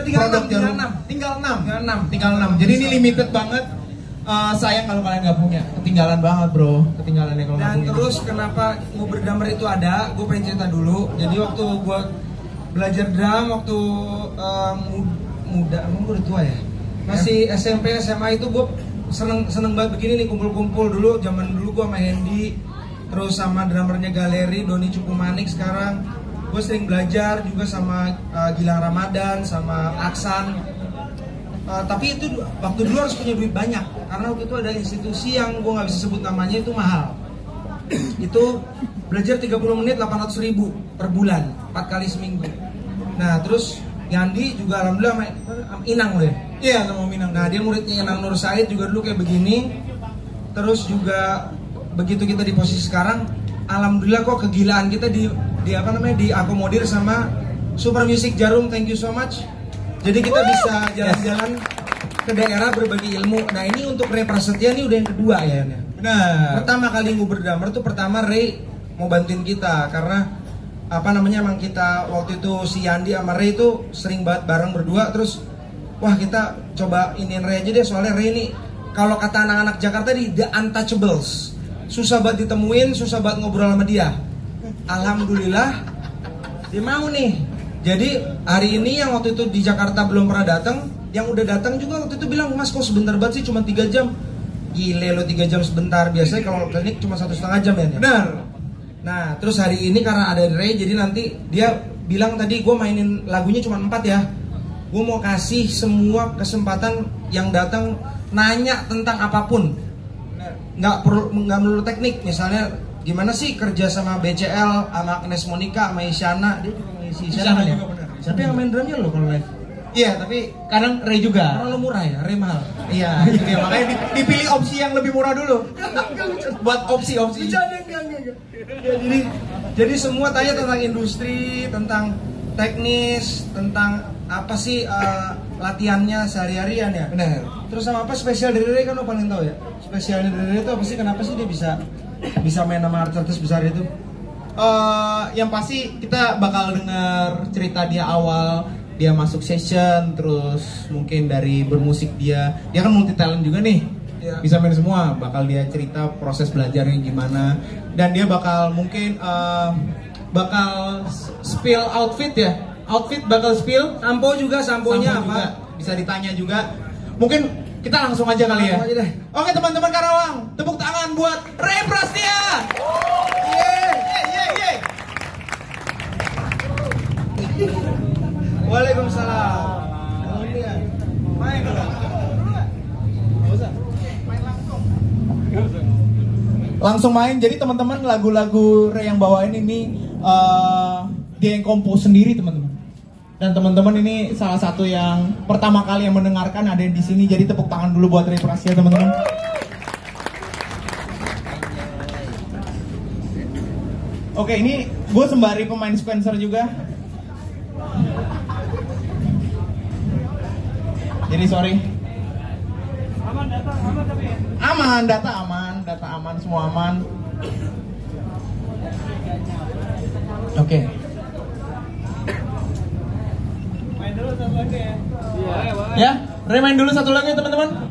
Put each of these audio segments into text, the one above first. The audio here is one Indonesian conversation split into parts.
produk jarum. Tinggal 6. Jadi ini limited banget. Sayang kalau kalian nggak punya, ketinggalan banget bro, ketinggalan ya kalau nggak punya. Dan terus kenapa Nguber Drummer itu ada? Gue pengen cerita dulu. Jadi waktu gue belajar drum waktu muda, emang gue udah tua ya. Masih SMP SMA itu gue seneng banget begini nih, kumpul-kumpul dulu. Zaman dulu gue sama Hendy, terus sama drummernya Galeri Doni Cukumanik. Sekarang gue sering belajar juga sama Gilang Ramadan, sama Aksan. Tapi itu waktu dulu harus punya duit banyak, karena waktu itu ada institusi yang gue nggak bisa sebut namanya, itu mahal. Itu belajar 30 menit 800.000 per bulan, 4 kali seminggu. Nah terus Yandi juga alhamdulillah Inang udah. Iya sama Minang. Nah dia muridnya Inang Nur Said juga dulu kayak begini. Terus juga begitu kita di posisi sekarang, alhamdulillah kok kegilaan kita diakomodir sama Super Music Jarum. Thank you so much. Jadi kita bisa jalan-jalan ke daerah berbagi ilmu. Nah ini untuk Ray Prasetya ini udah yang kedua ya. Benar. Pertama kali Nguber Drummer tuh pertama Ray mau bantuin kita, karena emang kita waktu itu si Yandi sama Ray itu sering banget bareng berdua. Terus wah kita coba iniin Ray aja deh, soalnya Ray ini kalau kata anak-anak Jakarta di the untouchables, susah banget ditemuin, susah banget ngobrol sama dia. Alhamdulillah dia mau nih. Jadi hari ini yang waktu itu di Jakarta belum pernah datang, yang udah datang juga waktu itu bilang, Mas kok sebentar banget sih, cuma 3 jam. Gile lo 3 jam sebentar, biasanya kalau klinik cuma 1,5 jam ya. Benar. Nah terus hari ini karena ada Ray, jadi nanti dia bilang tadi gue mainin lagunya cuma 4 ya. Gue mau kasih semua kesempatan yang datang nanya tentang apapun. Nggak melulu teknik, misalnya gimana sih kerja sama BCL, sama Agnes Monica, sama Isyana. Dia juga ngisi Isyana ya? Tapi yang main drumnya lo kalau live. Iya, tapi kadang Ray juga. Karena lo murah ya, Ray mahal. Iya, itu dia. Makanya dipilih opsi yang lebih murah dulu. Buat opsi-opsi. Ya, jadi semua tanya tentang industri, tentang teknis, tentang apa sih latihannya sehari-harian ya. Benar. Terus sama apa spesial dari Ray kan lo paling tahu ya. Spesialnya dari Ray itu apa sih? Kenapa sih dia bisa main sama artis besar itu? Yang pasti kita bakal dengar cerita dia awal, dia masuk session, terus mungkin dari bermusik dia kan multi talent juga nih, bisa main semua. Bakal dia cerita proses belajarnya gimana, dan dia bakal mungkin bakal spill outfit bakal spill. Samponya apa? Juga. Bisa ditanya juga. Mungkin kita langsung aja kali ya. Aja deh. Oke teman-teman Karawang, tepuk tangan buat Ray Prasetya. Waalaikumsalam. Main langsung main. Jadi teman-teman lagu-lagu Ray yang bawain ini dia yang kompos sendiri teman-teman. Dan teman-teman ini salah satu yang pertama kali yang mendengarkan ada di sini. Jadi tepuk tangan dulu buat Ray Prasetya teman-teman. Oke, ini gue sembari pemain Spencer juga. Jadi sorry. Aman, data aman, semua aman. Oke. Main dulu satu lagi ya. Ya, Ray main dulu satu lagi teman-teman.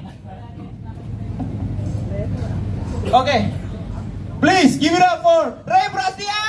Oke. Please give it up for Ray Prasetya.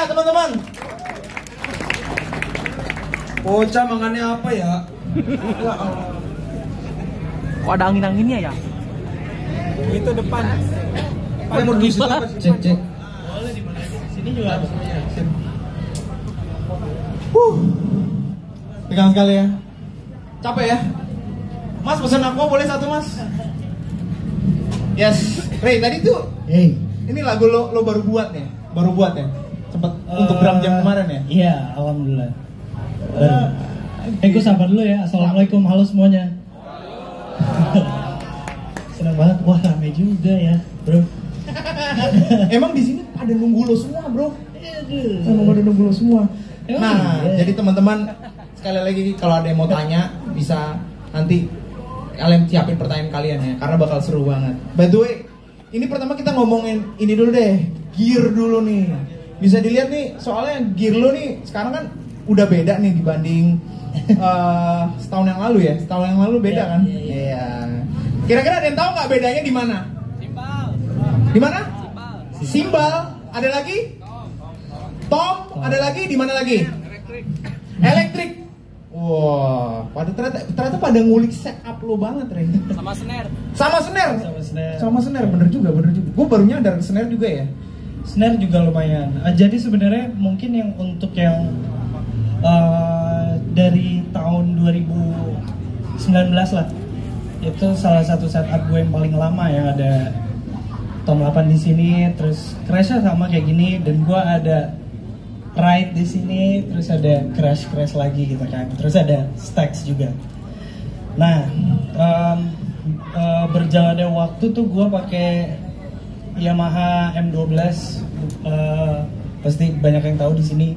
teman-teman. Bocah makannya apa ya? Kok ada angin-anginnya ya? Itu depan. Mau di situ apa? Cek. Sini juga ada. Pegang sekali ya. Capek ya? Mas pesen aku boleh satu mas? Yes. Ray tadi tuh. Hey. Ini lagu lo baru buat ya? Baru buat ya? Sempet untuk Drum Jam kemarin ya? Iya, alhamdulillah. Gue sabar dulu ya. Assalamualaikum, halo semuanya. Senang banget, wah rame juga ya, bro. Emang di sini pada nunggu lo semua, bro. Aduh. Emang pada nunggu lo semua. Emang Nah, iya. jadi teman-teman sekali lagi kalau ada yang mau tanya bisa nanti kalian siapin pertanyaan kalian ya, karena bakal seru banget. By the way, ini pertama kita ngomongin ini dulu deh, gear dulu nih. Bisa dilihat nih, soalnya gear lo nih sekarang kan udah beda nih dibanding setahun yang lalu ya. Setahun yang lalu beda kan? Iya. Kira-kira ada yang tahu nggak bedanya di mana? Simbal. Di mana? Simbal. Ada lagi? Tom. Ada lagi? Di mana lagi? Elektrik. Wah, ternyata pada ngulik setup lo banget, Ren. Sama snare. Sama snare. Sama snare. Sama snare, bener juga. Gue baru nyadar snare juga ya. Snare juga lumayan. Jadi sebenarnya mungkin yang untuk yang dari tahun 2019 lah, itu salah satu setup gue yang paling lama ya. Ada tom 8 di sini, terus crashnya sama kayak gini, dan gue ada ride di sini, terus ada crash lagi gitu kan, terus ada stacks juga. Nah, berjalannya waktu tuh gue pakai Yamaha M12, pasti banyak yang tahu di sini.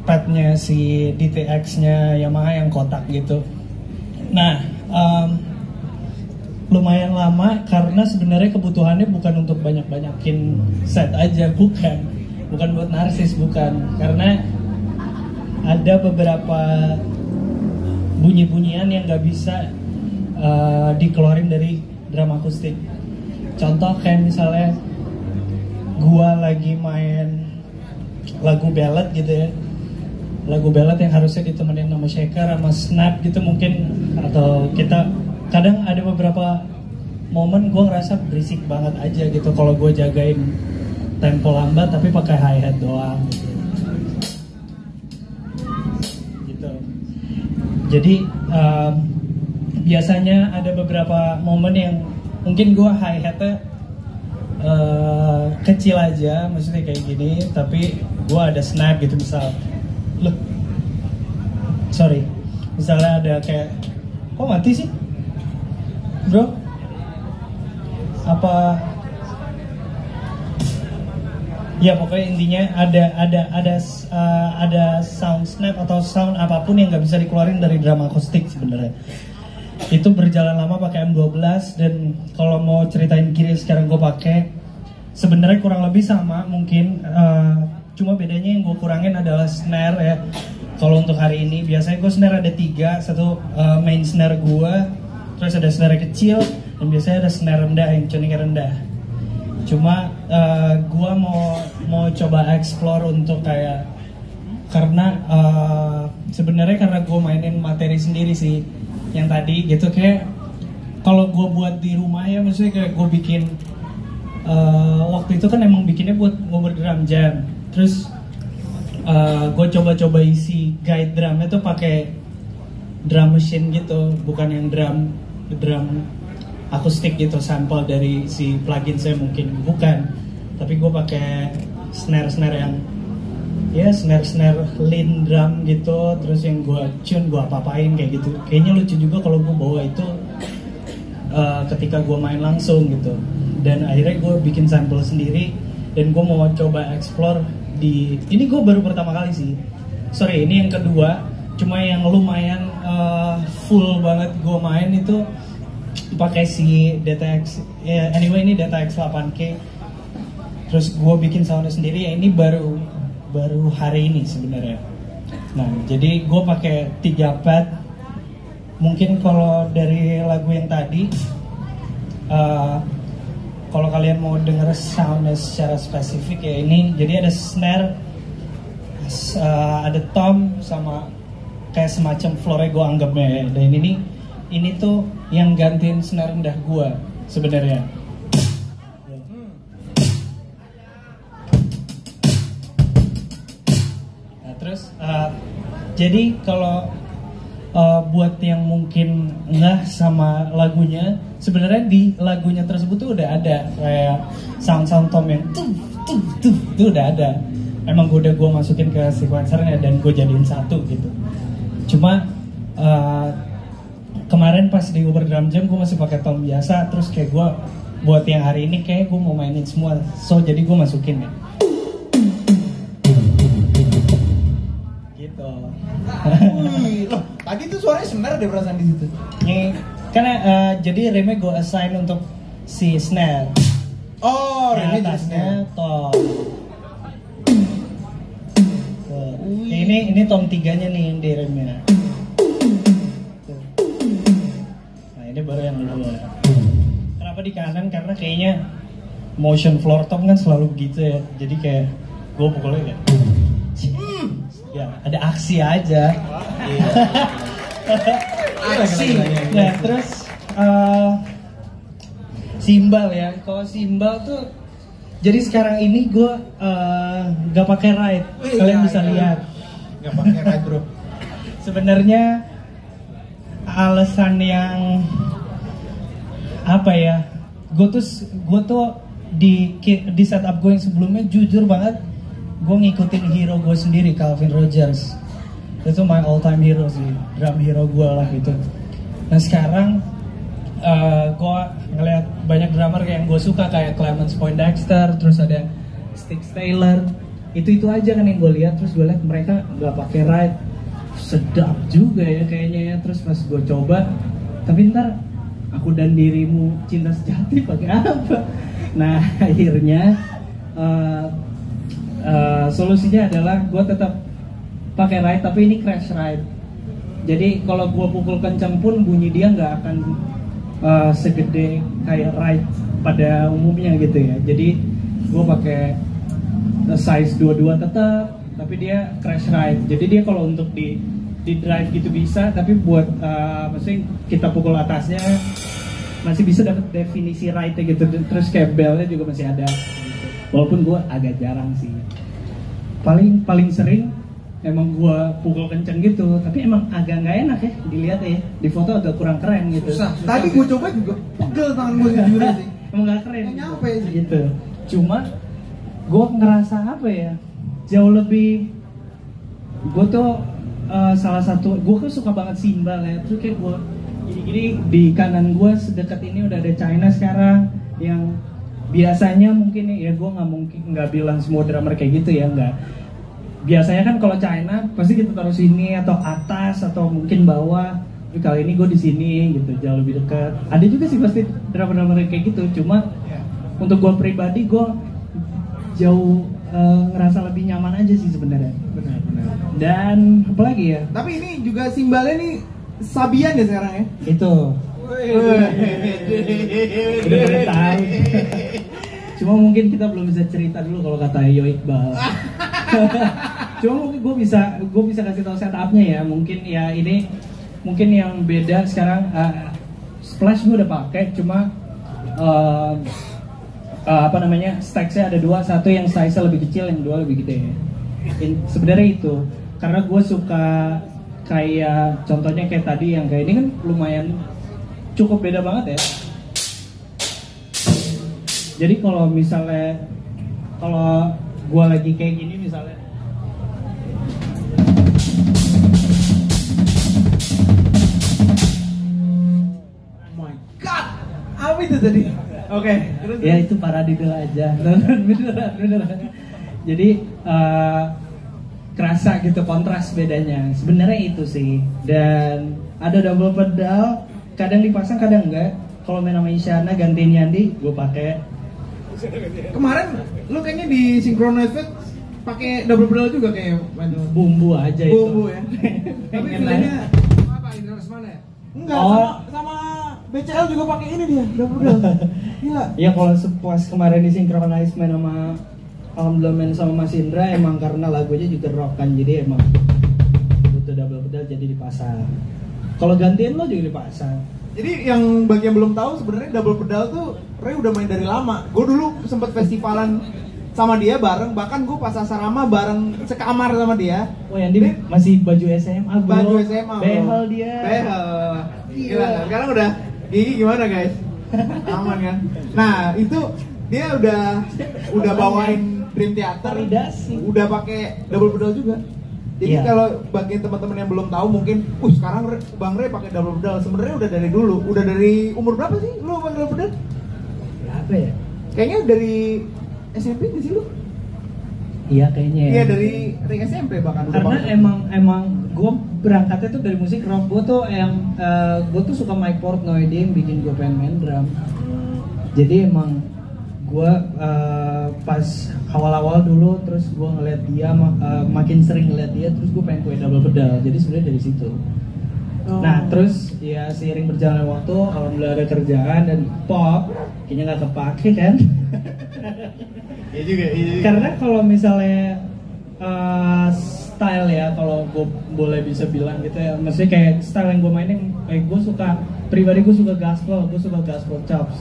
Padnya si DTX-nya Yamaha yang kotak gitu. Nah, lumayan lama karena sebenarnya kebutuhannya bukan untuk banyak-banyakin set aja, bukan buat narsis, bukan, karena ada beberapa bunyi-bunyian yang nggak bisa dikeluarin dari drum akustik. Contoh kayak misalnya gua lagi main lagu ballad gitu ya, lagu ballad yang harusnya ditemenin sama shaker sama snap gitu mungkin, atau kita kadang ada beberapa momen gue ngerasa berisik banget aja gitu kalau gue jagain tempo lambat tapi pakai hi hat doang gitu. Jadi biasanya ada beberapa momen yang mungkin gue hi hatnya kecil aja, maksudnya kayak gini, tapi gue ada snap gitu misalnya ada kayak, kok mati sih bro, apa ya, pokoknya intinya ada sound snap atau sound apapun yang nggak bisa dikeluarin dari drum akustik sebenarnya. Itu berjalan lama pakai M12, dan kalau mau ceritain kiri sekarang gue pakai sebenarnya kurang lebih sama mungkin, cuma bedanya yang gue kurangin adalah snare ya. Kalau untuk hari ini biasanya gue snare ada 3, satu main snare gue, terus ada snare kecil, dan biasanya ada snare rendah yang tuningnya rendah. Cuma gue mau coba explore untuk kayak, karena sebenarnya karena gue mainin materi sendiri sih yang tadi gitu, kayak kalau gue buat di rumah ya, maksudnya kayak gue bikin waktu itu kan emang bikinnya buat ngobrol drum jam, terus gue coba-coba isi guide drumnya tuh pakai drum machine gitu, bukan yang drum akustik gitu, sampel dari si plugin saya mungkin, bukan, tapi gue pakai snare yang ya snare lean drum gitu, terus yang gue tune, gue apa-apain kayak gitu. Kayaknya lucu juga kalau gue bawa itu ketika gue main langsung gitu. Dan akhirnya gue bikin sampel sendiri, dan gue mau coba explore di, ini gue baru pertama kali sih, sorry ini yang kedua, cuma yang lumayan full banget gue main itu pakai si DTX, ya, anyway ini DTX 8K, terus gue bikin soundnya sendiri ya, ini baru hari ini sebenarnya. Nah jadi gue pakai 3 pad, mungkin kalau dari lagu yang tadi kalau kalian mau denger soundnya secara spesifik ya ini, jadi ada snare, ada tom, sama kayak semacam floor gue anggapnya ya. Dan ini tuh yang gantiin snare rendah gue sebenarnya. Nah terus jadi kalau buat yang mungkin ngeh sama lagunya, sebenarnya di lagunya tersebut tuh udah ada kayak sound tom yang tuh udah ada. Emang gue masukin ke sequencernya dan gue jadiin satu gitu. Cuma kemarin pas di Uber Drum Jam gue masih pakai tom biasa, terus kayak gue buat yang hari ini kayak gue mau mainin semua, so jadi gue masukin ya. Gitu. Loh, tadi tuh suaranya sebenarnya ada perasaan di situ. Nih, karena jadi remnya gue assign untuk si snare. Oh, remnya jadi atasnya snare. tom. Ini tom 3-nya nih yang di remnya. Nah ini baru yang kedua. Kenapa di kanan? Karena kayaknya motion floor tom kan selalu begitu ya. Jadi kayak gue pukulnya kayak ya ada aksi aja. Aksi. Nah terus simbal ya. Kalau simbal tuh, jadi sekarang ini gue gak pakai ride. Kalian bisa lihat. Gak pakai ride bro. Sebenarnya alasan yang apa ya? Gue tuh di setup gue yang sebelumnya jujur banget, gue ngikutin hero gue sendiri, Calvin Rogers. Itu my all time hero sih, drum hero gue lah gitu. Nah sekarang gue ngeliat banyak drummer yang gue suka kayak Clemens Poindexter, terus ada Stig Taylor. Itu aja kan yang gue lihat, terus gue lihat mereka nggak pakai ride. sedap juga ya kayaknya ya. Terus pas gue coba, tapi ntar aku dan dirimu cinta sejati pakai apa? Nah akhirnya solusinya adalah gue tetap pakai ride, tapi ini crash ride. Jadi kalau gue pukul kencang pun bunyi dia nggak akan segede kayak ride pada umumnya gitu ya. Jadi gue pakai size 22 tetap, tapi dia crash ride. Jadi dia kalau untuk di drive gitu bisa, tapi buat maksudnya kita pukul atasnya masih bisa dapat definisi ride gitu. Terus kayak belnya juga masih ada gitu. Walaupun gue agak jarang sih. Paling sering emang gue pukul kenceng gitu, tapi emang agak nggak enak ya dilihat ya. Di foto agak kurang keren gitu. Susah. Tadi gue coba juga pegel tangan gue jujur sih. Emang nggak keren. Nggak nyampe sih. Gitu. Cuma gue ngerasa apa ya? Jauh lebih. Gue tuh salah satu. Gue kan suka banget simbal ya. Terus kayak gue gini di kanan gue sedekat ini udah ada China sekarang yang biasanya mungkin ya gue nggak bilang semua drummer kayak gitu ya, nggak. Biasanya kan kalau China pasti kita taruh sini atau atas atau mungkin bawah. Tapi kali ini gue di sini gitu, jauh lebih dekat. Ada juga sih pasti drummer kayak gitu. Cuma untuk gue pribadi gue jauh ngerasa lebih nyaman aja sih sebenarnya. Benar. Dan apalagi ya? Tapi ini juga simbalnya nih Sabian ya sekarang ya. Itu. Udah tahu. Cuma mungkin kita belum bisa cerita dulu kalau kata Yo Iqbal. Cuma mungkin gue bisa kasih tahu setupnya ya. Mungkin ya ini mungkin yang beda sekarang splash gue udah pakai, cuma stacksnya ada dua, satu yang size-nya lebih kecil, yang dua lebih gede. Sebenarnya itu karena gue suka kayak contohnya kayak tadi yang kayak ini kan lumayan cukup beda banget ya. Jadi kalau misalnya kalau gue lagi kayak gini misalnya, Oh my god, apa itu tadi? Oke, terus ya itu paradiddle aja. beneran. Jadi kerasa gitu kontras bedanya. Sebenarnya itu sih. Dan ada double pedal, kadang dipasang kadang enggak. Kalau main sama Isyana gantiin Yandi, gue pakai. kemarin lu kayaknya di Synchronize pakai double pedal juga kayak Bumbu aja itu. bumbu ya. Tapi Pengen feelingnya Apa Indra Lesmana ya? enggak Oh. sama BCL juga pakai ini dia double pedal. Gila. Ya kalau pas kemarin di Synchronize main sama alhamdulillah main sama Mas Indra, emang karena lagunya juga rock kan, jadi emang butuh double pedal jadi dipasang. Kalau gantiin lo juga dipasang. Jadi yang bagi yang belum tahu sebenarnya double pedal tuh Ray udah main dari lama. Gue dulu sempet festivalan sama dia bareng, bahkan gue pas asrama bareng sekamar sama dia. Oh Yandi masih baju SMA bro. Baju SMA bro. Behel dia. Behel. Gila. Sekarang udah gigi gimana guys? Aman kan? Nah itu dia udah bawain Dream Theater, Validasi. udah pakai double pedal juga. Jadi Iya. kalau bagi teman-teman yang belum tahu mungkin, sekarang Bang Ray pakai double pedal. Sebenarnya udah dari dulu. Udah dari umur berapa sih lu pakai double pedal? Apa ya? Kayaknya dari SMP di sih lu? Iya kayaknya. Iya dari SMP bahkan. Karena emang gue berangkatnya tuh dari musik rock. Gue tuh gue tuh suka Mike Portnoy, dia yang bikin gue pengen main drum. Jadi emang gue pas awal-awal dulu, terus gue ngeliat dia makin sering ngeliat dia, terus gue pengen pakai double pedal. Jadi sebenarnya dari situ. Nah terus ya seiring berjalannya waktu, alhamdulillah ada kerjaan dan pop kayaknya nggak kepake kan. Iya juga. Karena kalau misalnya style ya, kalau gue boleh bisa bilang gitu ya, maksudnya kayak style yang gue mainin, kayak gue suka pribadi, gue suka gospel chops.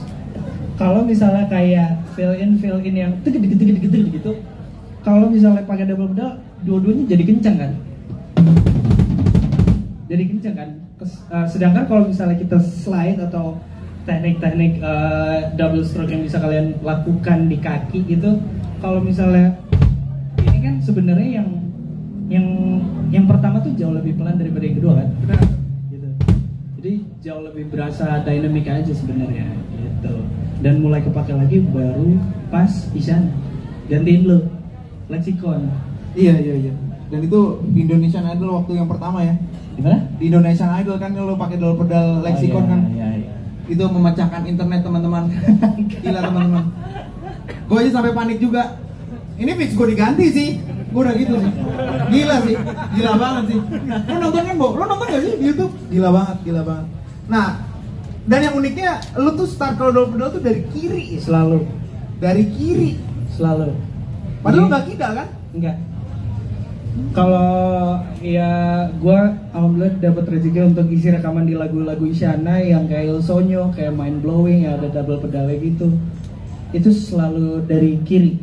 Kalau misalnya kayak fill in yang gitu, kalau misalnya pakai double pedal, dua-duanya jadi kencang kan? Sedangkan kalau misalnya kita slide atau teknik-teknik double stroke yang bisa kalian lakukan di kaki gitu, kalau misalnya ini kan sebenarnya yang pertama tuh jauh lebih pelan daripada yang kedua kan? Benar. Gitu. Jadi jauh lebih berasa dynamic aja sebenarnya gitu. Dan mulai kepake lagi baru pas Isyana gantiin lo Lexicon. Iya. Dan itu di Indonesian Idol waktu yang pertama ya. Gimana? Di Indonesian Idol kan lo pakai double pedal lexicon kan. Iya. Itu memecahkan internet teman-teman. Gila teman-teman. Gue aja sampai panik juga. Ini fix gue diganti sih. Gue udah gitu sih. Gila sih. Gila banget sih. Lo nonton kan, Bo? Lo nonton gak sih di YouTube? Gila banget, gila banget. Nah, dan yang uniknya lo tuh start kalau double pedal tuh dari kiri ya? Selalu. Dari kiri. Selalu. Padahal nggak kidal kan? Enggak. Kalau ya gue alhamdulillah dapat rezeki untuk isi rekaman di lagu-lagu Isyana yang kayak Il Sogno, kayak Mind Blowing, yang ada double pedalnya gitu. Itu selalu dari kiri.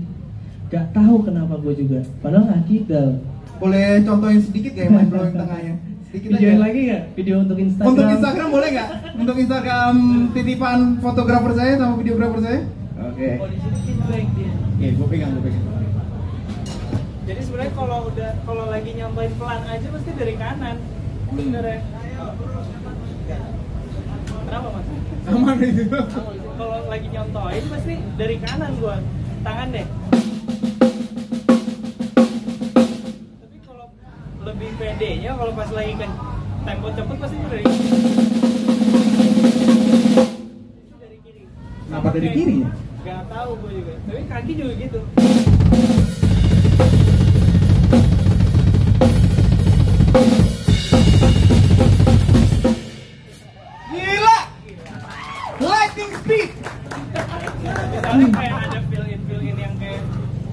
Gak tahu kenapa gue juga. Padahal nggak kidal. Boleh contohin sedikit kayak Mind Blowing tengahnya? Sedikit Videoin aja. lagi nggak? Video untuk Instagram. Untuk Instagram boleh nggak? Untuk Instagram titipan fotografer saya sama videografer saya? Oke. Iya, gue pegang. Jadi sebenarnya kalau lagi nyampein pelan aja pasti dari kanan. Sebenarnya. Kenapa Mas? Aman itu. Kalau lagi nyontoin pasti dari kanan gua. Tangan deh. Tapi kalau lebih pedenya kalau pas lagi kan tempo cepet pasti dari kiri. Kenapa dari kiri ya? Gak tahu gua juga. Tapi kaki juga gitu. Gila! Lightning speed! Misalnya kayak ada fill-in yang kayak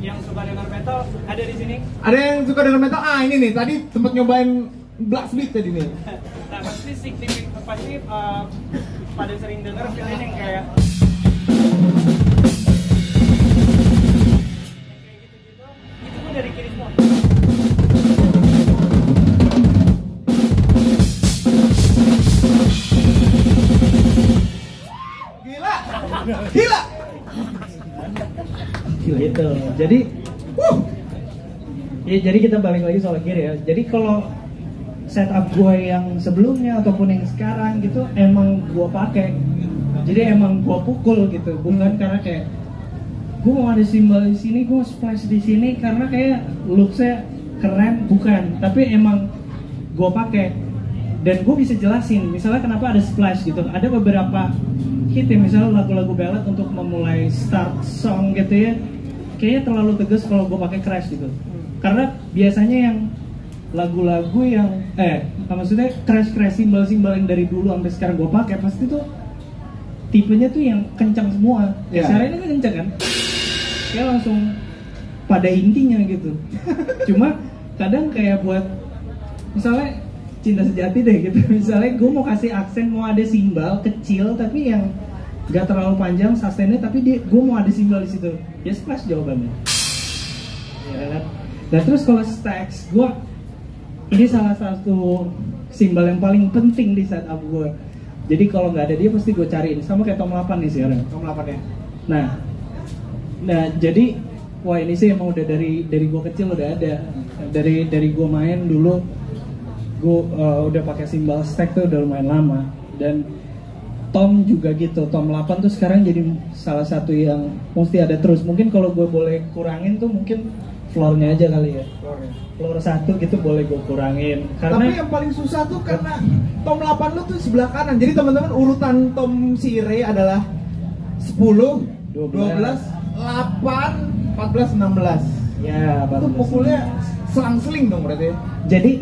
yang suka dengar metal ada di sini. Ada yang suka dengan metal? Ah ini nih, tadi sempat nyobain Black Beat tadi nih. Nah pasti signifikan pasti pada sering dengar fill-in yang kayak gitu-gitu. Itu pun dari kiri semua. Gila! Gitu. Jadi ya jadi kita balik lagi soal kiri ya. Jadi kalau setup gue yang sebelumnya ataupun yang sekarang gitu emang gue pakai. Jadi emang gue pukul gitu, bukan karena kayak gue mau ada simbol di sini, gue splash di sini karena kayak looksnya keren, bukan. Tapi emang gue pakai dan gue bisa jelasin. Misalnya kenapa ada splash gitu. Ada beberapa hit ya, misalnya lagu-lagu ballad untuk memulai start song gitu ya, kayaknya terlalu tegas kalau gue pakai crash gitu. Karena biasanya yang lagu-lagu yang maksudnya crash simbol-simbol yang dari dulu sampai sekarang gue pakai pasti tuh tipenya tuh yang kencang semua. Ya secara ini kan kencang kan, kayak langsung pada intinya gitu. Cuma kadang kayak buat misalnya cinta sejati deh gitu, misalnya gue mau kasih aksen, mau ada simbol kecil tapi yang gak terlalu panjang sustainnya, tapi gue mau ada simbol di situ, ya splash jawabannya. Ya kan? Nah terus kalau stacks, gue ini salah satu simbol yang paling penting di setup gue. Jadi kalau nggak ada dia pasti gue cariin, sama kayak Tom 8 nih sekarang. Tom 8 ya. Nah jadi wah ini sih emang udah dari gue kecil udah ada. Dari gue main dulu gue udah pakai simbol stack tuh udah lumayan lama. Dan Tom juga gitu, Tom 8 tuh sekarang jadi salah satu yang mesti ada terus. Mungkin kalau gue boleh kurangin tuh mungkin floornya aja kali ya. Floor 1 gitu boleh gue kurangin. Karena tapi yang paling susah tuh karena Tom 8 lu tuh sebelah kanan. Jadi teman-teman urutan Tom si Ray adalah 10, 12, 8, 14, 16. ya Itu pukulnya selang-seling dong berarti. Jadi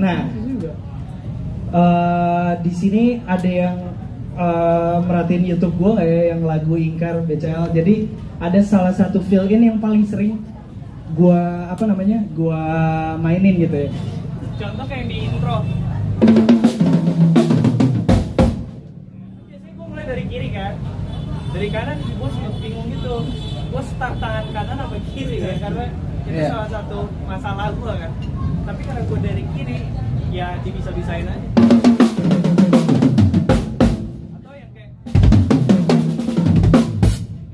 di sini ada yang merhatiin YouTube gue kayak yang lagu Ingkar BCL. Jadi ada salah satu fill-in yang paling sering gue mainin gitu ya. Contoh kayak di intro. Biasanya gue mulai dari kiri kan, dari kanan gue suka bingung gitu. Gue start tangan kanan apa kiri ya, karena itu salah satu masalah gue kan. Tapi karena gue dari kiri, ya dibisa-bisain aja. Atau yang kayak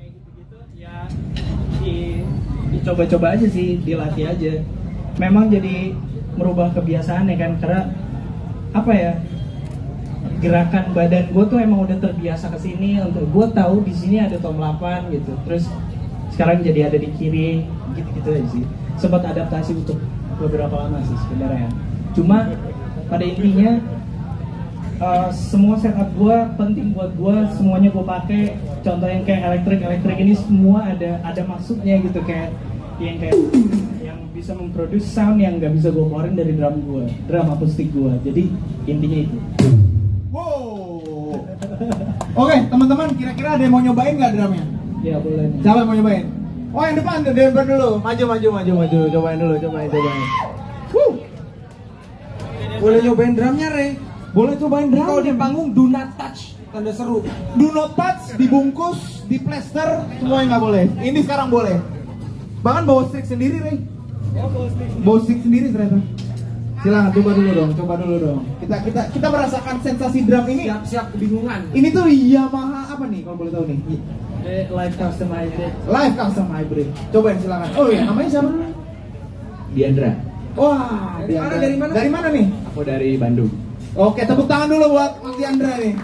gitu-gitu, ya Dicoba-coba aja sih, dilatih aja. Memang jadi merubah kebiasaan ya kan, karena apa ya, gerakan badan gue tuh emang udah terbiasa kesini. Untuk gue tahu di sini ada Tom 8 gitu, terus sekarang jadi ada di kiri, gitu-gitu aja sih. Sempat adaptasi untuk beberapa lama sih sebenarnya. Cuma pada intinya semua setup gue penting buat gue, semuanya gue pakai. Contoh yang kayak elektrik ini semua ada maksudnya gitu, kayak yang bisa memproduksi sound yang nggak bisa gue keluarin dari drum akustik gue. Jadi intinya itu. Wow. Oke, teman-teman, kira-kira ada yang mau nyobain nggak drumnya? Ya boleh nih. Siapa yang mau nyobain? Oh, yang depan dulu. Maju. Cobain dulu. Wuh. Boleh nyobain drumnya, Re. Boleh cobain drum. Kalau di panggung do not touch, tanda seru. Do not touch, dibungkus, diplester, semua yang nggak boleh. Ini sekarang boleh. Bahkan bawa stick sendiri, Ray. Bawa stick sendiri ternyata. Silakan coba dulu dong. Kita merasakan sensasi drum ini. Siap-siap kebingungan. Ini tuh Yamaha apa nih kalau boleh tahu nih? Live custom hybrid. Cobain silakan. Oh iya, namanya siapa dulu? Diandra. Wah, Dari mana? Dari mana nih? Aku dari Bandung. Oke, tepuk tangan dulu buat Mas Diandra nih.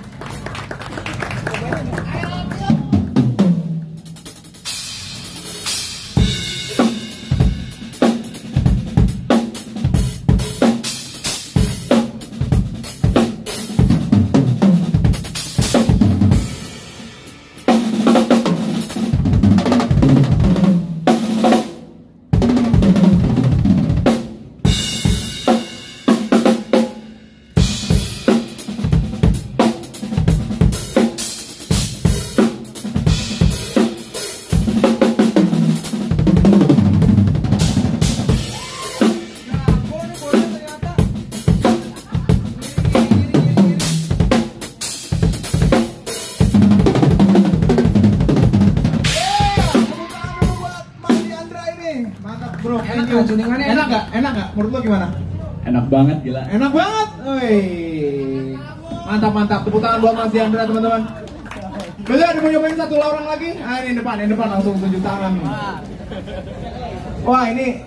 Bro, Enak nggak tuningannya? Enak nggak? Menurut lo gimana? Enak banget gila. Enak banget. Woi. Mantap. Tepuk tangan buat Mas Diandra, teman-teman. Besok ada mau nyobain satu orang lagi? Ah, ini depan langsung tunjuk tangan. Wah, ini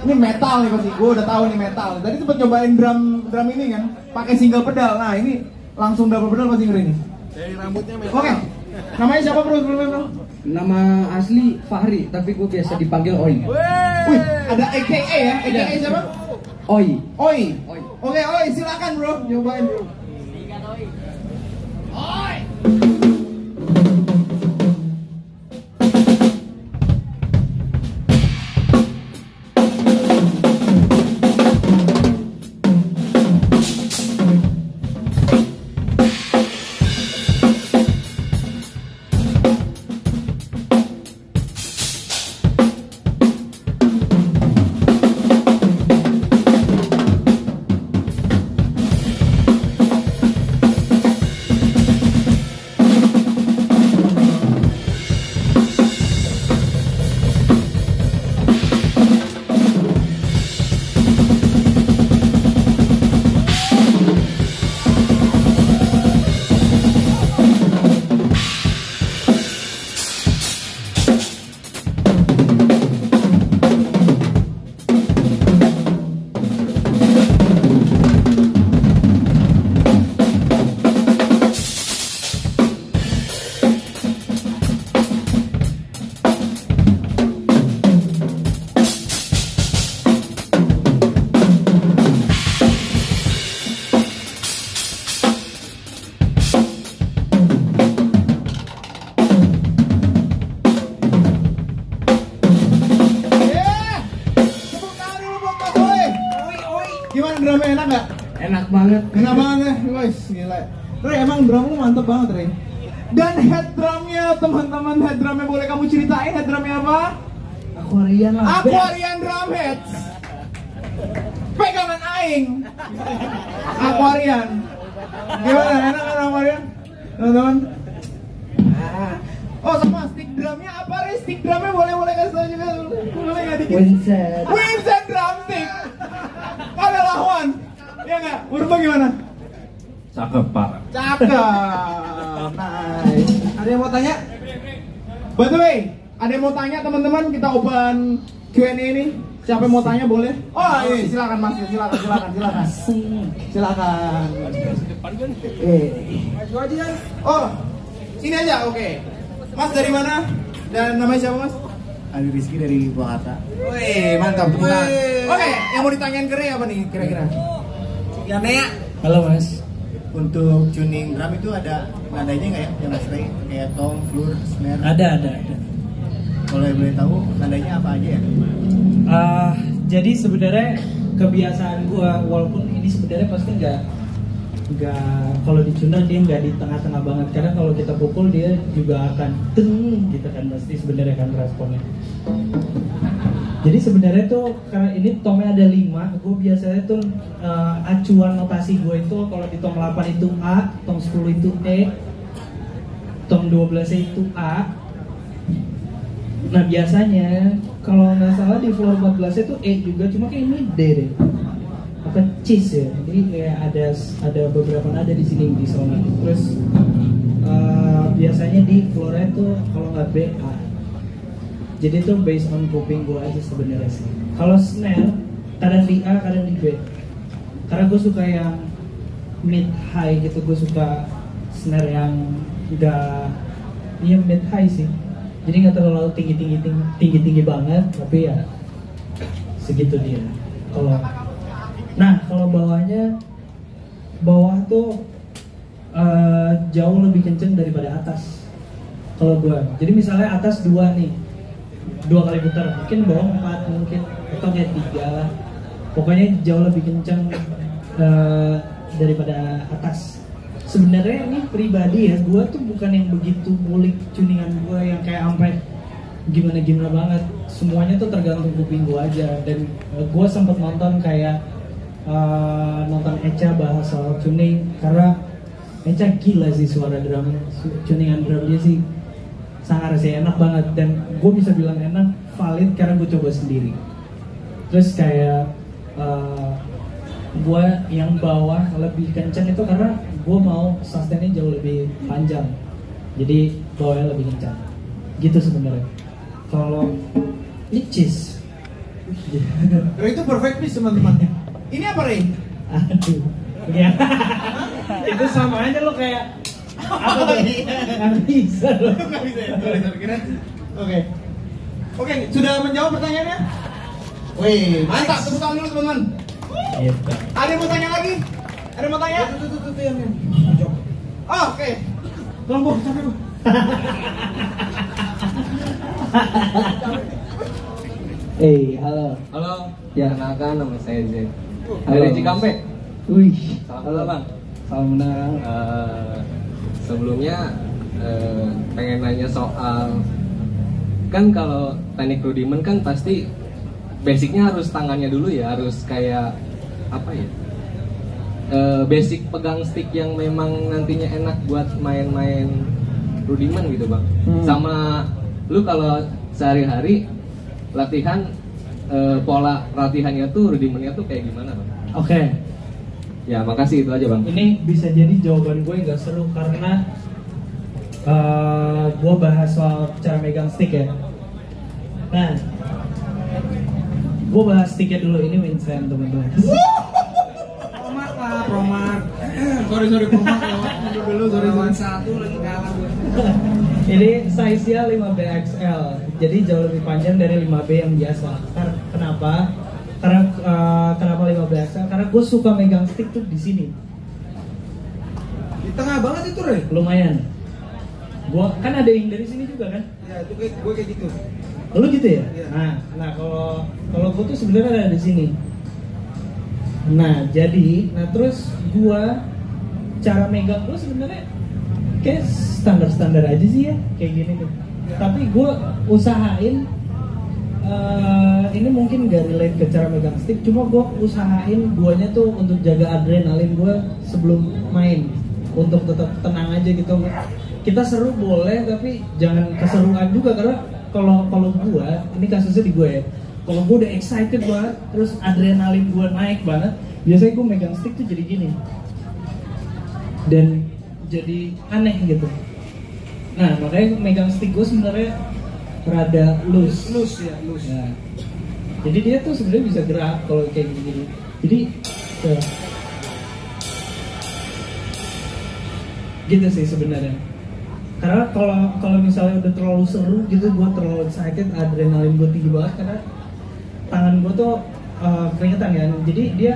metal nih pasti. Gue udah tahu nih metal. Tadi sempet nyobain drum ini kan, pakai single pedal. Nah, ini langsung double pedal pasti ngeri nih. Dari rambutnya metal. Oke. Namanya siapa, Bro? Bro? Nama asli Fahri, tapi gue biasa dipanggil Oi. Wih, ada AKA ya? AKA siapa? Oi. Oi. Oke, Oi, silakan bro, nyobain bro. Gimana drumnya, enak nggak? Enak banget. Enak banget ya, guys, gila. Ray, emang drum lu mantep banget, Ray. Dan head drumnya, teman-teman, head drumnya boleh kamu ceritain head drumnya apa? Aquarian lah. Aquarian drum head. Pegangan aing. Aquarian. Gimana, enak kan Aquarian? Teman-teman. Oh, sama stick drumnya apa, Ray? Stick drumnya boleh kasih tau juga. Boleh nggak dikit? Winston drum stick. Ada lawan. Ya nggak? Menurut gimana? Cakep parah. Cakep. Nice. Ada yang mau tanya? By the way, ada yang mau tanya teman-teman? Kita open Q&A ini. Siapa yang mau tanya boleh? Oh iya, silakan Mas, silakan. Silakan. Maju aja kan? Oh, sini aja, oke. Mas dari mana? Dan namanya siapa Mas? Ali Rizky dari Jakarta. Wih, mantap tepuk tangan. Oke, yang mau ditanyain ke Ray apa nih kira-kira? Ya Nea. Halo Mas. Untuk tuning drum itu ada nadanya nggak ya? Yang Mas Ray kayak tom, floor, snare. Ada. Kalau yang boleh tahu nadanya apa aja ya? Jadi sebenarnya kebiasaan gua, walaupun ini sebenarnya pasti nggak kalau dicunda dia nggak di tengah-tengah banget, karena kalau kita pukul dia juga akan teng gitu kan, pasti sebenarnya kan responnya. Jadi sebenarnya tuh karena ini tomnya ada 5, gue biasanya tuh acuan notasi gue itu kalau di tom 8 itu A, tom 10 itu E, tom 12 itu A. Nah biasanya kalau nggak salah di floor 14 itu E juga, cuma kayak ini D deh, apa cheese ya. Jadi kayak ada beberapa nada di sini di sana. Terus biasanya di floornya tuh kalau nggak B A. Jadi itu based on kuping gue aja sebenarnya sih. Kalau snare kadang di A, kadang di B. Karena gue suka yang mid high gitu, gue suka snare yang enggak, ya mid high sih. Jadi nggak terlalu tinggi banget, tapi ya segitu dia. Kalau bawah tuh jauh lebih kenceng daripada atas. Kalau gue, jadi misalnya atas 2 nih. 2 kali putar, mungkin bawah 4 mungkin, atau kayak 3 lah. Pokoknya jauh lebih kencang daripada atas. Sebenarnya ini pribadi ya, gue tuh bukan yang begitu ngulik tuningan gue yang kayak sampai gimana banget. Semuanya tuh tergantung kuping gue aja. Dan gue sempat nonton kayak nonton Echa bahas soal tuning, karena Echa gila sih suara drum, tuningan drum dia sih sangat sih enak banget, dan gue bisa bilang enak valid karena gue coba sendiri. Terus kayak gue yang bawah lebih kencang itu karena gue mau sustainnya jauh lebih panjang, jadi bawahnya lebih kencang gitu sebenarnya. Kalau ini cheese Ray itu perfect pitch teman-teman. Ini apa Ray? Aduh ya. Itu sama aja lo kayak apa tuh? Nggak bisa loh. Nggak bisa ya? Sorry. Oke, sudah menjawab pertanyaannya? Wih, mantap, tepuk tangan dulu teman-teman. Gitu. Ada yang mau tanya lagi? Ada yang mau tanya? Tuh yang oke. Kelompok, capek gue. Halo. Halo, Ya. kenalkan nama saya Zen. Halo, Dari Mas. Cikampek. Wih, Salam bang. salam menang. Sebelumnya pengen nanya soal, kan kalau teknik rudiment kan pasti basicnya harus tangannya dulu ya, harus kayak apa ya? Basic pegang stick yang memang nantinya enak buat main-main rudiment gitu bang. Sama lu kalau sehari-hari latihan, pola latihannya tuh rudimentnya tuh kayak gimana bang? Oke. Ya makasih, itu aja bang. Ini bisa jadi jawaban gue nggak seru karena gue bahas soal cara megang stick ya. Nah, gue bahas sticknya dulu. Ini Winston teman-teman. Promak. Sorry promak lewat dulu. Sorry. Satu lagi kalah gue. Ini size-nya 5BXL, jadi jauh lebih panjang dari 5B yang biasa. Kenapa? Kenapa 5BXL? Karena gue suka megang stick tuh di sini. Di tengah banget itu Ray. Lumayan. Gua kan ada yang dari sini juga kan? Ya itu kayak gue kayak gitu. Lu gitu ya? Iya. Nah kalau gue tuh sebenarnya ada di sini. Nah terus gua cara megang gua sebenarnya kayak standar aja sih ya, kayak gini tuh. Tapi gua usahain ini mungkin gak relate ke cara megang stick, cuma gua usahain guanya tuh untuk jaga adrenalin gua sebelum main, untuk tetap tenang aja gitu. Kita seru boleh, tapi jangan keseruan juga, karena kalau gua, ini kasusnya di gua ya, kalau gua udah excited banget, terus adrenalin gua naik banget, biasanya gua megang stick tuh jadi gini, dan jadi aneh gitu. Nah makanya megang stick gua sebenarnya rada loose. Nah, jadi dia tuh sebenarnya bisa gerak kalau kayak gini. Jadi gitu sih sebenarnya. Karena kalau misalnya udah terlalu seru gitu, gue terlalu excited, adrenalin gue tinggi banget karena tangan gue tuh keringetan kan, jadi dia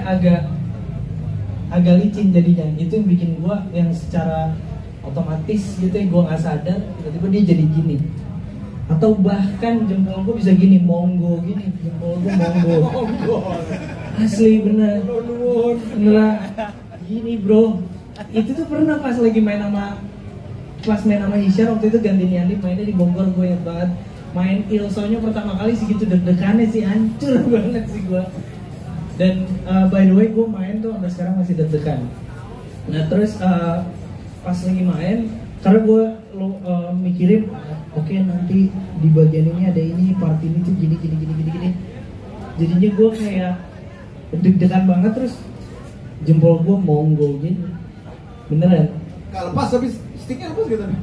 agak licin jadinya. Itu yang bikin gue yang secara otomatis gitu ya, gue nggak sadar tiba-tiba dia jadi gini. Atau bahkan jempol gue bisa gini, monggo gini, jempol gue monggo. Asli bener gini bro. Itu tuh pernah pas lagi main sama Isya waktu itu ganti Niandi, mainnya di Bogor. Gue inget banget main Ilsonya pertama kali segitu deg-degannya sih, hancur banget sih gue. Dan by the way gue main tuh sampai sekarang masih deg-degan. Nah terus pas lagi main, karena gue mikirin oke, nanti di bagian ini ada ini, part ini tuh gini. Jadinya gue kayak deg-degan banget, terus jempol gue monggo gini. Beneran. Kalau lepas tapi sticknya lepas gitu nih.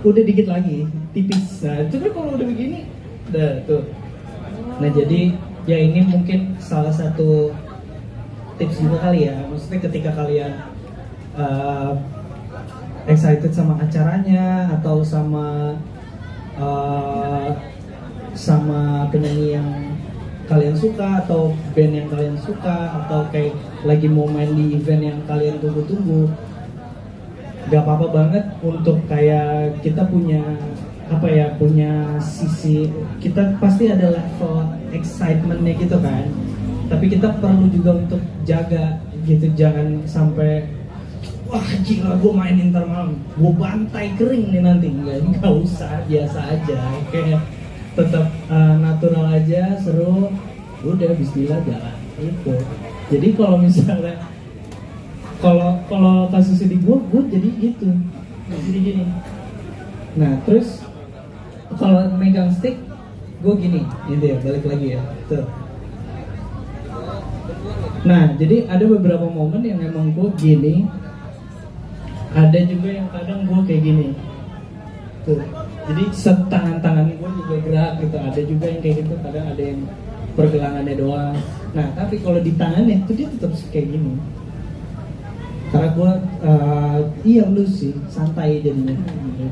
Udah dikit lagi, tipis. Nah, itu kan kalau udah begini, udah tuh. Nah, jadi ya ini mungkin salah satu tips juga kali ya. Maksudnya ketika kalian excited sama acaranya atau sama penyanyi yang kalian suka atau band yang kalian suka, atau kayak lagi mau main di event yang kalian tunggu-tunggu, gak apa-apa banget untuk kayak kita punya punya sisi, kita pasti ada level excitementnya gitu kan, tapi kita perlu juga untuk jaga gitu, jangan sampai wah gila gue main Inter malam, gue bantai kering nih nanti. Nggak usah, biasa aja, kayak tetap natural aja, seru, udah bismillah jalan itu. Jadi kalau misalnya kalau kasusnya di gue jadi gitu, jadi gini. Nah terus kalau megang stick gue gini, gitu ya, balik lagi ya tuh. Nah jadi ada beberapa momen yang emang gue gini, ada juga yang kadang gue kayak gini tuh. Jadi tangan gue juga gerak gitu, ada juga yang kayak gitu, kadang ada yang pergelangannya doang. Nah tapi kalau di tangannya tuh dia tetap kayak gini. Karena gue iya lu sih santai jadinya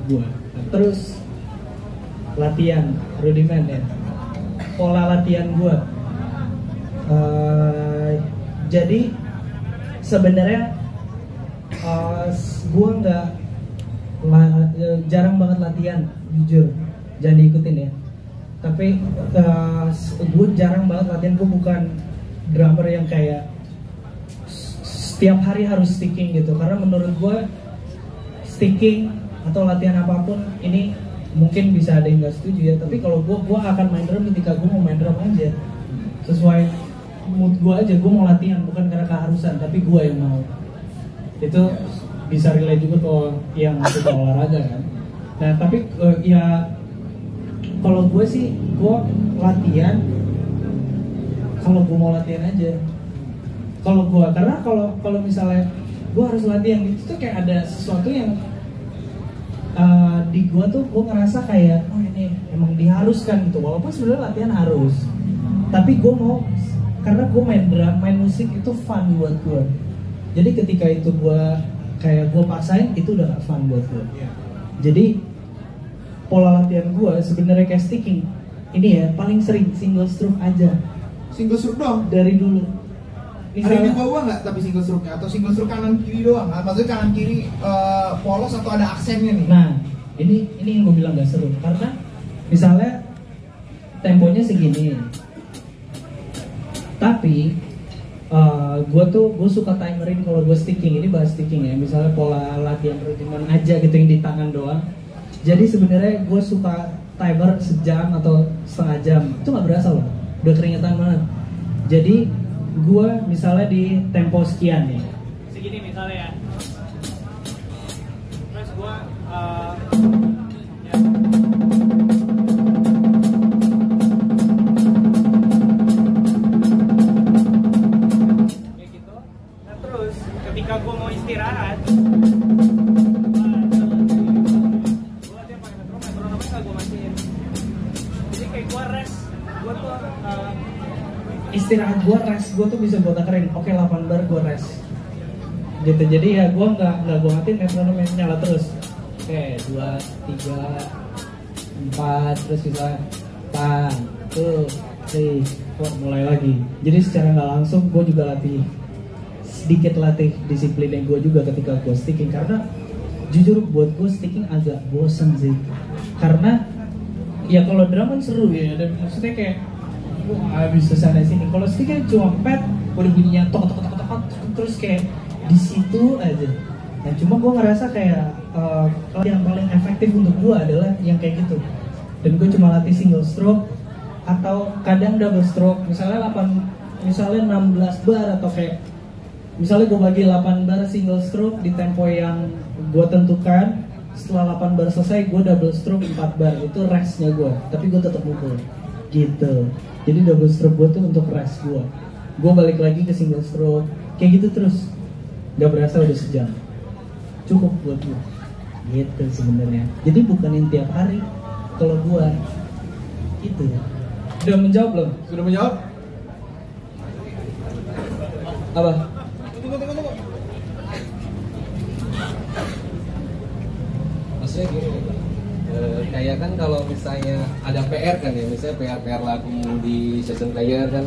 gue. Terus latihan rudiment ya, pola latihan gue. Jadi sebenarnya gue jarang banget latihan, jujur, jangan diikutin ya. Tapi gue jarang banget latihan. Gue bukan drummer yang kayak setiap hari harus sticking gitu, karena menurut gue sticking atau latihan apapun ini mungkin bisa ada yang nggak setuju ya, tapi kalau gue akan main drum ketika gue mau main drum aja, sesuai mood gue aja. Gue mau latihan bukan karena keharusan, tapi gue yang mau. Itu bisa relate juga ke yang suka olahraga kan. Nah tapi ya kalau gue sih gue latihan kalau gue mau latihan aja. Kalau gue, karena kalau misalnya gue harus latihan itu tuh kayak ada sesuatu yang di gue tuh gue ngerasa kayak oh ini emang diharuskan gitu, walaupun sebenarnya latihan harus, tapi gue mau, karena gue main drum, main musik itu fun buat gue. Jadi ketika itu gue kayak gue paksain, itu udah gak fun buat gue. Jadi pola latihan gue sebenarnya kayak sticking ini ya, paling sering single stroke aja. Single stroke dong dari dulu. Ada di bawah nggak tapi single stroke-nya, atau single stroke kanan kiri doang? Maksudnya kanan kiri polos atau ada aksennya nih? Nah, ini yang gue bilang gak seru, karena misalnya temponya segini, tapi gue suka timerin kalau gue sticking. Ini bahas sticking ya, misalnya pola latihan rutinan aja gitu yang di tangan doang. Jadi sebenarnya gue suka timer sejam atau setengah jam, itu nggak berasa loh, udah keringetan banget. Jadi gue misalnya di tempo sekian nih, segini misalnya ya, terus gue kayak gitu. Nah terus ketika gue mau istirahat, gue latihan pakai metronomnya nggak gue matiin. Jadi kayak gue rest, gue tuh istirahat, gue rest, gue tuh bisa buat takarin, oke 8 bar gue rest gitu. Jadi ya gue nggak gue matiin, metronomnya nyala terus. Oke, 2, 3, 4, terus bisa 1, 2, 3, 4, mulai lagi. Jadi secara nggak langsung gue juga sedikit latih disiplinnya gue juga ketika gue sticking, karena jujur buat gue sticking agak bosen sih. Karena ya kalau drum kan seru ya, dan maksudnya kayak bisa sana sini. Kalau sticking cuma pad, udah bunyinya tok tok tok tok tok, terus kayak di situ aja. Nah cuma gue ngerasa kayak yang paling efektif untuk gue adalah yang kayak gitu. Dan gue cuma latih single stroke atau kadang double stroke. Misalnya 16 bar, atau kayak misalnya gue bagi 8 bar single stroke di tempo yang gue tentukan. Setelah 8 bar selesai, gue double stroke 4 bar. Itu restnya gue, tapi gue tetap mukul gitu. Jadi double stroke gue tuh untuk rest gue. Gue balik lagi ke single stroke, kayak gitu terus. Gak berasa udah sejam, cukup buat gue gitu sebenarnya. Jadi bukanin tiap hari kalau gue gitu. Udah menjawab belum? Sudah menjawab? Apa? Tunggu. Maksudnya gini, kayak kan kalau misalnya ada PR kan ya, misalnya PR lagu di session player kan,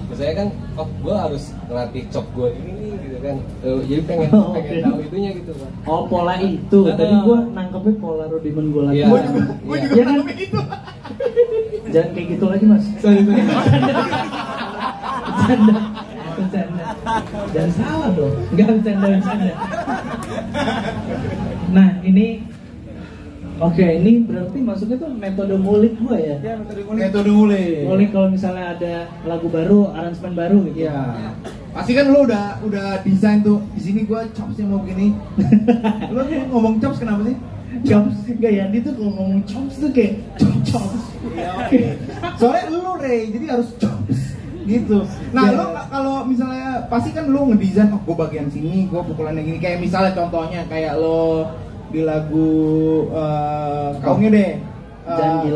misalnya kan, gue harus ngelatih chop gue ini nih gitu kan, jadi pengen Okay. tahu itunya gitu kan. Pola itu. Tadi gue nangkepnya pola rudimen gue lagi. Iya. Gue juga kan? begitu. Jangan kayak gitu lagi mas. Bercanda. Jangan salah dong. Enggak bercanda. Nah ini, oke, ini berarti maksudnya tuh metode ngulik gue ya? Ya, metode ngulik. Ngulik kalau misalnya ada lagu baru, aransemen baru gitu. Iya. Pasti kan lo udah desain tuh. Di sini gue chopsnya mau begini. Lo ngomong chops kenapa sih? Chops, enggak ya, dia tuh kalau ngomong chops tuh kayak chops. Soalnya lo Ray, jadi harus chops gitu. Nah, lo kalau misalnya pasti kan lo ngedesain, gue bagian sini, gue pukulannya gini. Kayak misalnya contohnya kayak lo di lagu kaumnya deh,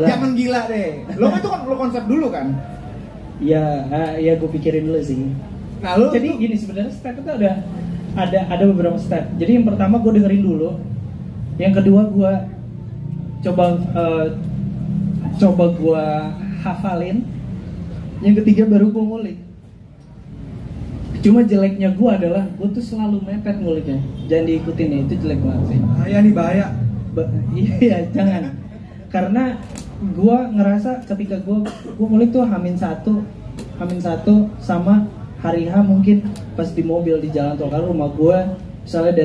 Jangan Gila deh. Lo itu kan lo konsep dulu kan? Ya gue pikirin dulu sih. Nah, lo jadi gini, sebenarnya step itu ada beberapa step. Jadi yang pertama gue dengerin dulu, yang kedua gue coba gue hafalin, yang ketiga baru gue ngulik. Cuma jeleknya gue adalah gue tuh selalu mepet nguliknya. Jangan diikutin ya, itu jelek banget sih. Bahaya. Iya, jangan. Karena gue ngerasa ketika gue ngulik tuh Hamin satu sama hari H mungkin pas di mobil di jalan tol. Karena rumah gue misalnya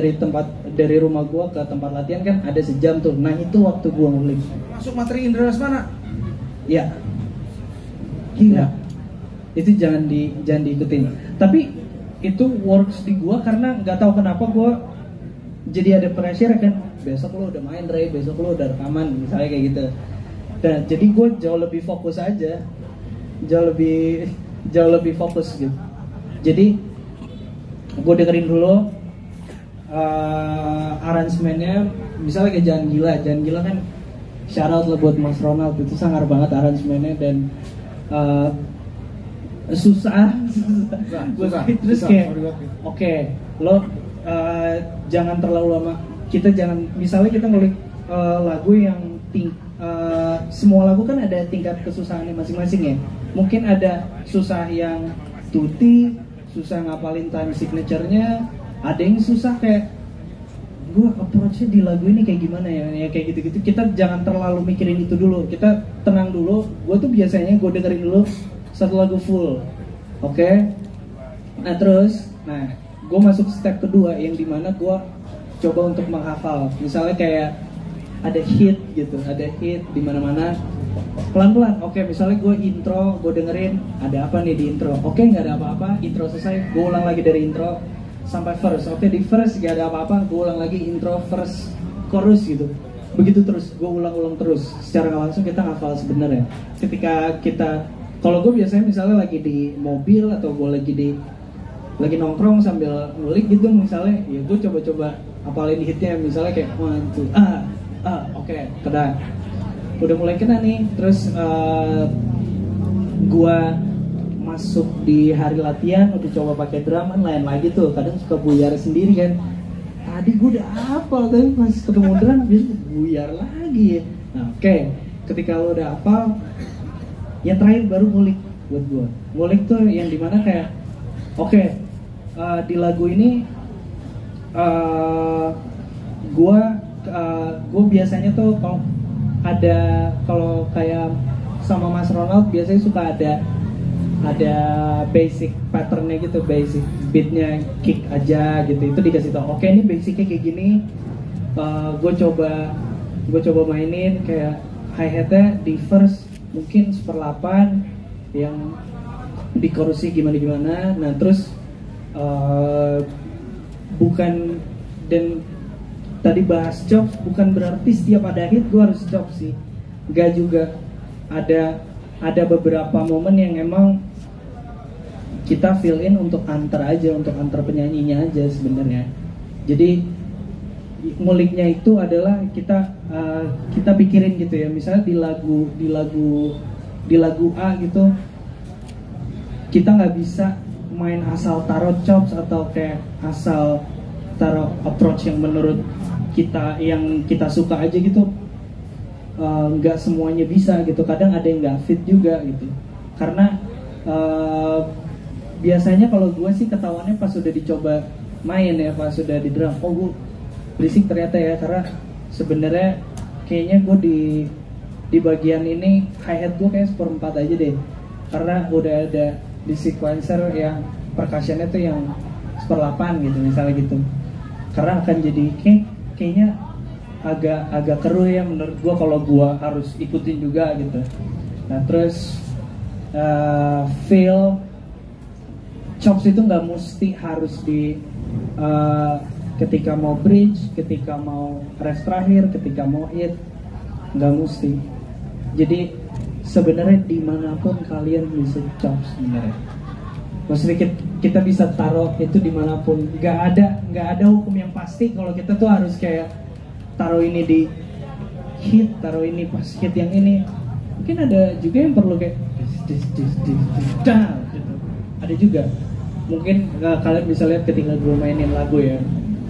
dari rumah gue ke tempat latihan kan ada sejam tuh. Nah itu waktu gue ngulik. Masuk materi Indra Lesmana. Ya. Gila. Itu jangan diikutin. Tapi itu works di gue karena nggak tahu kenapa gue jadi ada pressure kan. Besok lo udah main Ray, besok lo udah rekaman misalnya kayak gitu. Dan jadi gue jauh lebih fokus aja, jauh lebih fokus gitu. Jadi gue dengerin dulu aransemennya, misalnya kayak Jangan Gila kan shout out lah buat Mas Ronald, itu sangar banget aransemennya dan susah. Terus kayak oke, lo jangan terlalu lama. Kita jangan, misalnya kita ngulik lagu yang semua lagu kan ada tingkat kesusahannya masing-masing ya. Mungkin ada susah yang tutti, susah ngapalin time signature-nya, ada yang susah kayak gue approach-nya di lagu ini kayak gimana ya kayak gitu-gitu. Kita jangan terlalu mikirin itu dulu, kita tenang dulu. Gue tuh biasanya gue dengerin dulu satu lagu full, oke? Nah terus, gue masuk step kedua yang dimana gue coba untuk menghafal. Misalnya kayak ada hit gitu, ada hit di mana-mana. Pelan-pelan, oke, misalnya gue intro, gue dengerin ada apa nih di intro. Oke, nggak ada apa-apa, intro selesai, gue ulang lagi dari intro sampai verse. Oke, di verse nggak ada apa-apa, gue ulang lagi intro, verse, chorus gitu. Begitu terus, gue ulang-ulang terus. Secara nggak langsung kita ngafal sebenarnya. Ketika kita, kalau gue biasanya misalnya lagi di mobil atau gue lagi nongkrong sambil ngulik gitu misalnya, ya gue coba-coba apalin hitnya, misalnya kayak 1, 2, oke, kena. Udah mulai kena nih, terus gua masuk di hari latihan udah coba pakai drum kan lain lagi tuh, kadang suka buyar sendiri kan, tadi gue udah hafal, tapi pas ketemu drum biasanya buyar lagi. Nah oke, ketika lo udah hafal, yang terakhir baru ngulik buat gue. Ngulik tuh yang dimana kayak oke, di lagu ini gue biasanya tuh kalau kayak sama Mas Ronald biasanya suka ada basic patternnya gitu, basic beatnya kick aja gitu, itu dikasih tau oke ini basicnya kayak gini. Gue coba mainin kayak hi-hatnya di verse mungkin 1/8, yang di chorusnya gimana. Nah terus bukan, dan tadi bahas chops, bukan berarti setiap ada hit gue harus chops sih, enggak juga. Ada beberapa momen yang emang kita fill in untuk antar penyanyinya aja sebenarnya. Jadi nguliknya itu adalah kita pikirin gitu ya, misalnya di lagu A gitu, kita nggak bisa main asal taruh chops atau kayak asal taruh approach yang menurut kita, yang kita suka aja gitu. Nggak semuanya bisa gitu, kadang ada yang nggak fit juga gitu, karena biasanya kalau gue sih ketahuannya pas sudah dicoba main ya, pas sudah di drum, oh gue berisik ternyata ya, karena sebenarnya kayaknya gue di bagian ini hi-hat gue kayak 1/4 aja deh, karena udah ada di sequencer yang percussionnya tuh yang 1/8 gitu misalnya gitu, karena akan jadi kayaknya agak keruh ya menurut gue kalau gue harus ikutin juga gitu. Nah terus feel chops itu nggak mesti harus di ketika mau bridge, ketika mau rest terakhir, ketika mau hit, nggak mesti. Jadi sebenarnya dimanapun kalian bisa chops sebenarnya. Maksudnya kita bisa taruh itu dimanapun, nggak ada hukum yang pasti kalau kita tuh harus kayak taruh ini di hit, taruh ini pas hit yang ini. Mungkin ada juga yang perlu kayak down gitu. Ada juga. Mungkin kalian bisa lihat ketika gue mainin lagu ya,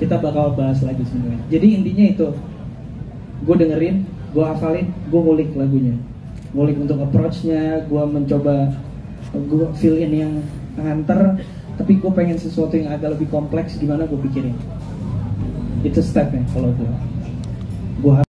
kita bakal bahas lagi sebenarnya. Jadi intinya itu, gue dengerin, gue hafalin, gue ngulik lagunya, ngulik untuk approach-nya, gue mencoba gue fill in yang nganter, tapi gue pengen sesuatu yang agak lebih kompleks, gimana gue pikirin. Itu stepnya kalau gue